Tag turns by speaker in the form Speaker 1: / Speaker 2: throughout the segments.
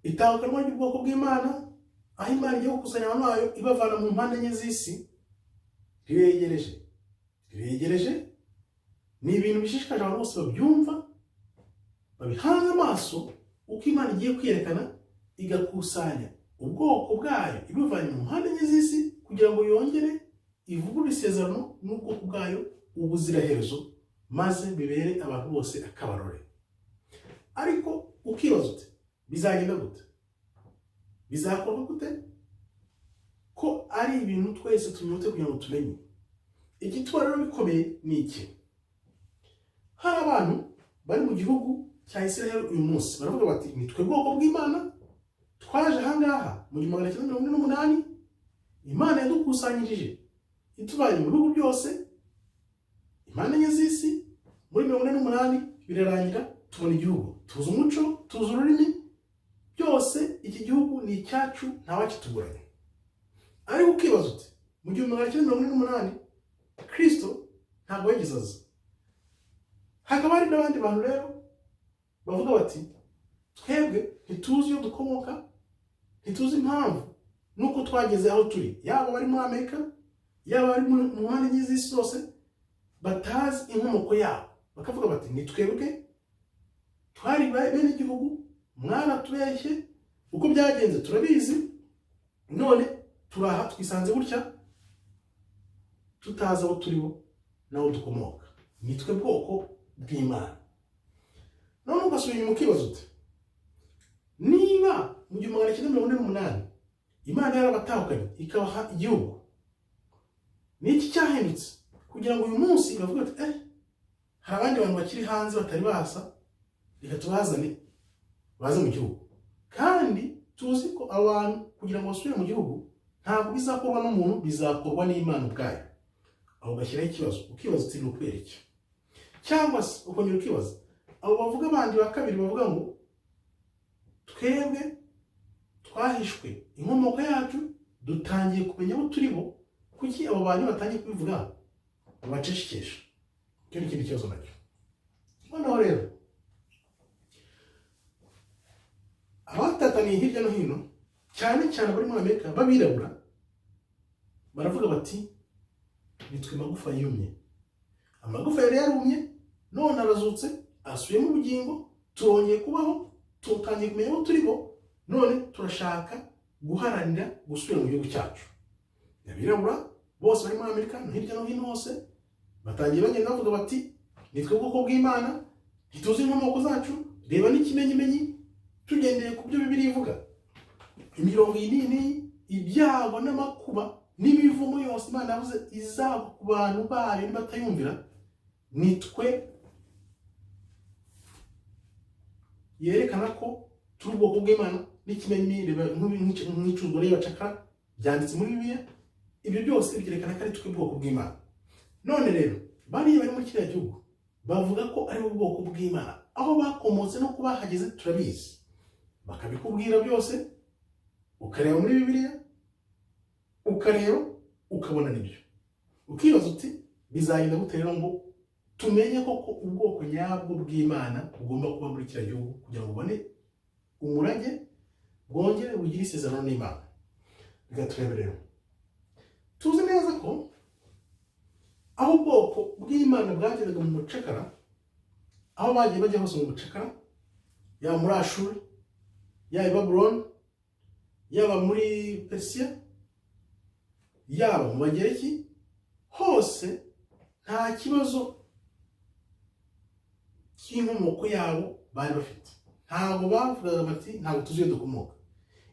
Speaker 1: itahukanwa ry'ubwoko bw'Imana aho Imana igiye gukusanya abantu bayo ibavana mu mpande enye z'isi riregereje. Ni ibintu bishishikaje abantu bose babyumva babihanga amaso uko Imana igiye kwiyerekana igakusanya ubwoko bwayo ibavanye mu mpande enye z'isi kugira ngo yongere ivugurure isezerano n'ubwoko bwayo ubuziraherezo maze bibere abantu bose akabarore. Ariko ukibaza ute bizagenda gute, bizakorwa gute ko ari ibintu twese tunyute kugira ngo tumenye. Igituma rero bikomeye ni iki? Hari abantu bari mu gihugu cya Isiraheli uyu munsi baravuga bati ni twe bwoko bw'Imana twaje ahangaha mu 1948 Imana yadukusanyirije ituvanye mu bihugu byose Imana enye z'isi muri 1948 birarangira tubona igihugu, tuzi umuco, tuzi ururimi, byose iki gihugu ni icyacu ntawakituburanye. Ariko ukibaza uti mu 1948 Kristo ntabwo yigeze aza. Hakaba hari n'abandi bantu rero bavuga bati twebwe ntituzi iyo dukomoka, ntituzi impamvu nuko twageze aho turi, yaba bari muri Amerika, yaba bari mu mpande z'isi zose, batazi inkomoko yabo. Bakavuga bati ni twebwe twari bene igihugu, mwana tubeshye, uko byagenze turabizi, none turaha twisanze gutya tutazi aho turiho naho dukomoka, ni twe bwoko bw'Imana. None ugasubira inyuma ukibaza ute niba mu 1948 Imana yarabatahukanye ikabaha igihugu, niki cyahindutse kugira ngo uyu munsi bavuga ati hari abandi bantu bakiri hanze batari basa, reka tubazane baze mu gihugu. Kandi tuzi ko abantu kugira ngo basubire mu gihugu ntabwo bizakorwa n'umuntu, bizakorwa n'Imana ubwayo. Aho gashyiraho ikibazo ukibaza uti Nukubera iki? Cyangwa se ukongera ukibaza abo bavuga abandi ba kabiri bavuga ngo twebwe twahishwe inkomoko yacu dutangiye kumenya abo turi bo, kuki abo bantu batangiye kubivuga babacecekesha? Icyo ni ikindi kibazo nacyo. Noneho rero abatataniye hirya no hino cyane cyane bari muri Amerika babirabura baravuga bati nitwe magufa yumye. Amagufa yari yarumye none arazutse asuye mu bugingo, turongeye kubaho, tutangiye kumenya abo turi bo, none turashaka guharanira gusubira mu gihugu cyacu. Abirabura bose bari muri Amerika no hirya no hino hose batangiye bagenda bavuga bati nitwe bwoko bw'Imana, ntituzi inkomoko zacu, reba n'ikimenyimenyi tugendeye ku byo Bibiliya ivuga. Imirongo yinini, ibyago n'amakuba n'imivumo yose Imana yavuze izaba ku bantu bayo nibatayumvira, nitwe yerekana ko turi ubwoko bw'Imana n'ikimenyimenyi nk'icuzwa n'abacakara byanditse muri Bibiliya. Ibyo byose byerekana ko ari twe bwoko bw'Imana. None rero bari muri kiriya gihugu bavuga ko ari ubwoko bw'Imana, aho bakomotse no kuba hageze turabizi, bakabikubwira byose, ukareba muri Bibiliya, ukareba ukabona nibyo. Ukibaza uti bizagenda gute rero ngo tumenye ko ubwoko nyabwo bw'Imana bugomba kuba muri kiriya gihugu kugira ngo ubone umurage bwongere bugire isezerano n'Imana? Reka turebe rero. Tuzi neza ko aho ubwoko bw'Imana bwageraga mu mucakara, aho bagiye bajya hose mu mucakara, yaba muri Ashuri, yaba i Babuloni, yaba muri Persia, yaba mu Bagereki, hose nta kibazo cy'inkomoko yabo bari bafite. Ntabwo bavugaga bati ntabwo tuzi iyo dukomoka.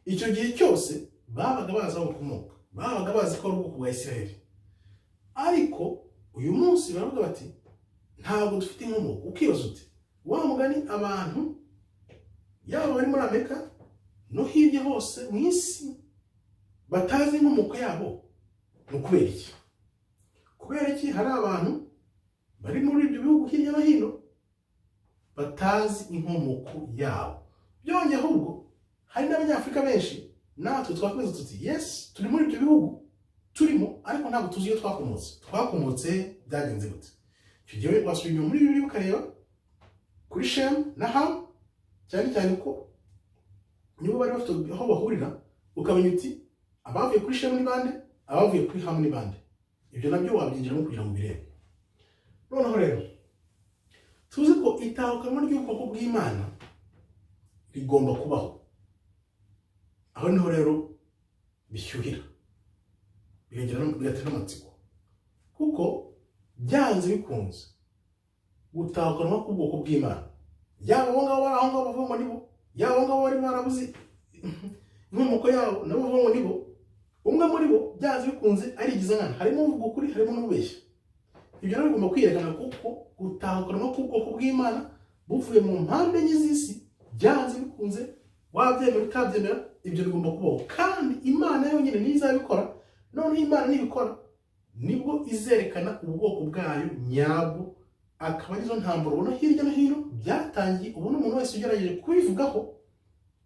Speaker 1: Icyo gihe cyose babaga bazi aho bakomoka, babaga bazi ko ari ubwoko bwa Isiraheli. Ariko uyu munsi baravuga bati ntabwo dufite inkomoko. Ukibaza uti wa mugani abantu yaba bari muri Amerika no hirya hose mu isi batazi inkomoko yabo, Nukubera iki? Kubera iki hari abantu bari muri ibyo bihugu hirya no hino batazi inkomoko yabo? Byongeye ahubwo hari n'Abanyafurika benshi natwe twakomeza tuti yes turi muri ibyo bihugu turimo, ariko ntabwo tuzi iyo twakomotse byagenze gute. Icyo gihe wasubira muri Bibiliya ukareba kuri Shem na Ham, cyane cyane ko nibo bari bafite aho bahurira, ukamenya uti abavuye kuri shemu ni bande, abavuye kuri hamu ni bande. Ibyo nabyo wabyinjiramo kugira ngo birebe. Noneho rero tuzi ko itahukanwa ry'ubwoko bw'Imana rigomba kubaho. Aho niho rero bishyuhira, bigatera amatsiko, kuko byanze bikunze gutahukanwa k'ubwoko bw'Imana, yaba abo ngabo bari aho ngaho bavuga ngo nibo, yaba abo ngabo bari barabuze inkomoko yabo nabo bavuga ngo nibo, umwe muri bo byanze bikunze arigiza nkana, harimo uvuga ukuri, harimo n'ubeshya. Ibyo rero bigomba kwiyerekana, kuko gutahukanwa k'ubwoko bw'Imana buvuye mu mpande enye z'isi, byanze bikunze wabyemera utabyemera, ibyo bigomba kubaho. Kandi Imana yonyine niyo izabikora. Noneho Imana nibikora nibwo izerekana ubwoko bwayo nyabwo, akaba arizo ntambaro ubona hirya no hino byatangiye. Ubona umuntu wese ugerageje kubivugaho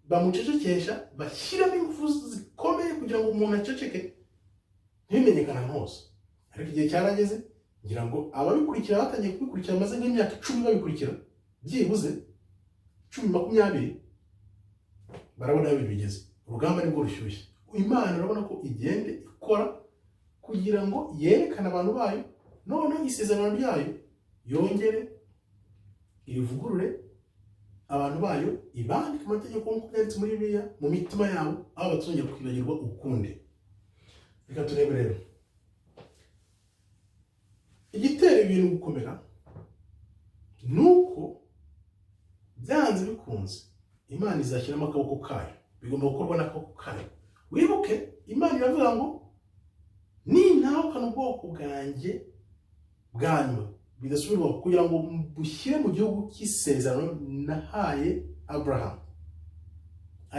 Speaker 1: bamucecekesha, bashyiramo ingufu zikomeye kugira ngo umuntu aceceke ntibimenyekane hose. Ariko igihe cyarageze, ngira ngo ababikurikira batangiye kubikurikira maze nk'imyaka 10 babikurikira, byibuze 10-20, barabona aho bigeze. Urugamba nibwo rushyushye. Imana urabona ko igende ikora kugira ngo yerekane abantu bayo, none isezerano ryayo yongere irivugurure, abantu bayo ibandike amategeko nk'uko byanditse muri Bibiliya mu mitima yabo, aho batuzongera kwibagirwa ukundi. Reka turebe rero igitera ibintu gukomera, nuko byanze bikunze Imana izashyiramo akaboko kayo, bigomba gukorwa n'akaboko kayo. Wibuke Imana iravuga ngo nintahukana ubwoko bwanjye bwanyuma bidasubirwaho, kugira ngo bushyire mu gihugu cy'isezerano nahaye Abraham,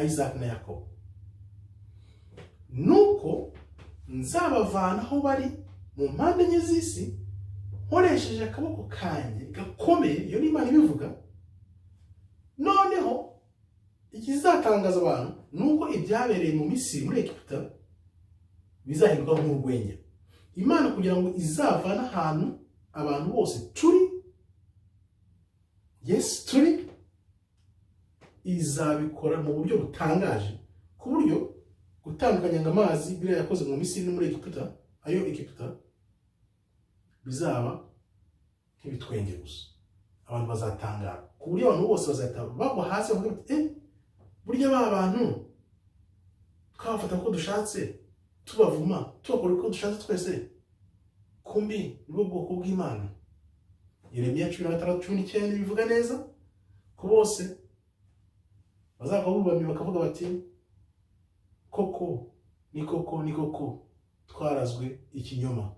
Speaker 1: Isaac na Yakobo, nuko nzabavana aho bari mu mpande enye z'isi nkoresheje akaboko kanjye gakomeye. Iyo ni Imana ibivuga. Noneho ikizatangaza abantu nuko ibyabereye mu Misiri, muri Egiputa, bizahinduka nk'urwenya. Imana kugira ngo izavana ahantu abantu bose turi, yes turi, izabikora mu buryo butangaje, ku buryo gutandukanya amazi biriya yakoze mu Misiri no muri Egiputa, ayo Egiputa, bizaba nk'ibitwenge gusa. Abantu bazatangara, ku buryo abantu bose bazahita bagwa hasi bavuga bati burya ba bantu twabafata ko dushatse, tubavuma, tubakora uko dushatse twese, kumbi nibwo bwoko bw'Imana. Yeremiya 16:19 bivuga neza ko bose bazava bubamye bakavuga bati koko ni koko twarazwe ikinyoma,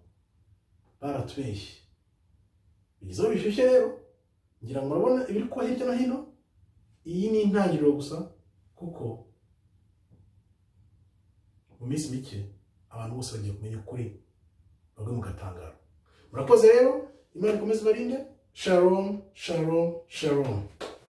Speaker 1: baratubeshye. Izo bishyushye rero, ngira ngo murabona ibiri kuba hirya no hino. Iyi ni intangiriro gusa, kuko mu minsi mike abantu bose bagiye kumenya ukuri, bagwe mu gatangaro. Murakoze rero, Imana ikomeze ibarinde. Shalom, shalom, shalom.